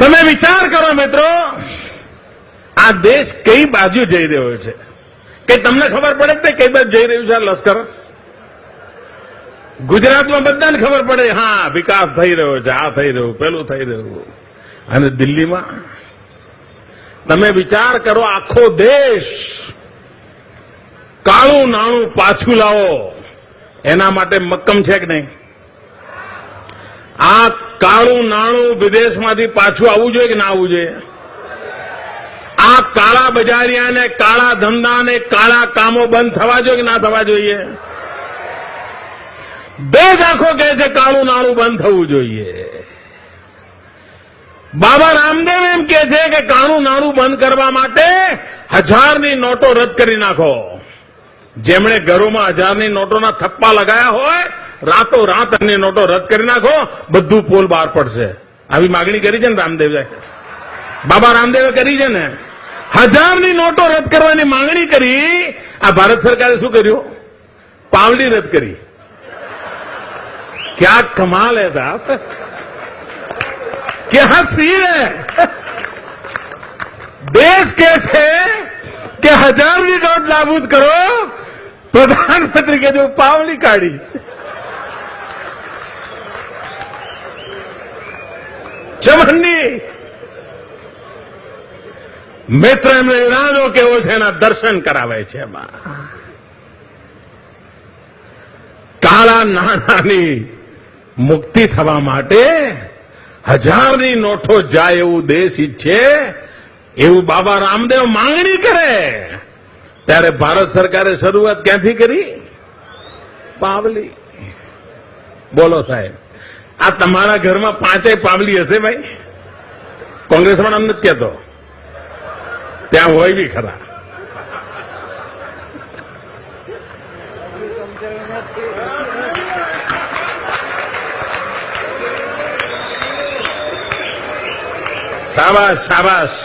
તમે વિચાર કરો મિત્રો, આ દેશ કઈ બાજુ જઈ રહ્યો છે કે તમને ખબર પડે કે કઈ બાજુ જઈ રહ્યું છે આ લશ્કર? ગુજરાતમાં બધાને ખબર પડે, હા વિકાસ થઈ રહ્યો છે, આ થઈ રહ્યું, પેલું થઈ રહ્યું. અને દિલ્હીમાં તમે વિચાર કરો, આખો દેશ કાળું નાણું પાછું લાવો એના માટે મક્કમ છે કે નહીં? આ કાળું નાણું વિદેશમાંથી પાછું આવવું જોઈએ કે ના આવવું જોઈએ? આ કાળા બજારિયા ને કાળા ધંધા ને કાળા કામો બંધ થવા જોઈએ કે ના થવા જોઈએ? દેશ આખો કહે છે કાળું નાણું બંધ થવું જોઈએ. બાબા રામદેવ એમ કે છે કે કાળું નાણું બંધ કરવા માટે 1000ની નોટો રદ કરી નાખો. જેમણે ઘરોમાં 1000ની નોટોના થપ્પા લગાયા હોય, રાતો રાત એની નોટો રદ કરી નાખો, બધું પોલ બહાર પડશે. આવી માગણી કરી છે ને રામદેવે, બાબા રામદેવે કરી છે ને. 1000ની નોટો રદ કરવાની માંગણી કરી. આ ભારત સરકારે શું કર્યું? પાવલી રદ કરી. क्या कमाल है साहब, क्या सीन है. देश के છે કે 1000ની નોટ નાબૂદ કરો, પ્રધાનમંત્રી કે જો પાવલી કાઢી. ચમનની મિત્ર એમનો ઈરાદો કેવો છે એના દર્શન કરાવે છે. કાળા નાણાંની મુક્તિ થવા માટે 1000ની નોટો જાય એવું દેશ ઈચ્છે, એવું બાબા રામદેવ માંગણી કરે, ત્યારે ભારત સરકારે શરૂઆત ક્યાંથી કરી? પાવલી. બોલો સાહેબ, આ તમારા ઘરમાં 5 પાવલી હશે ભાઈ? કોંગ્રેસ પણ અમને જ કહેતો, ત્યાં હોય બી ખરા. શાબાશ શાબાશ.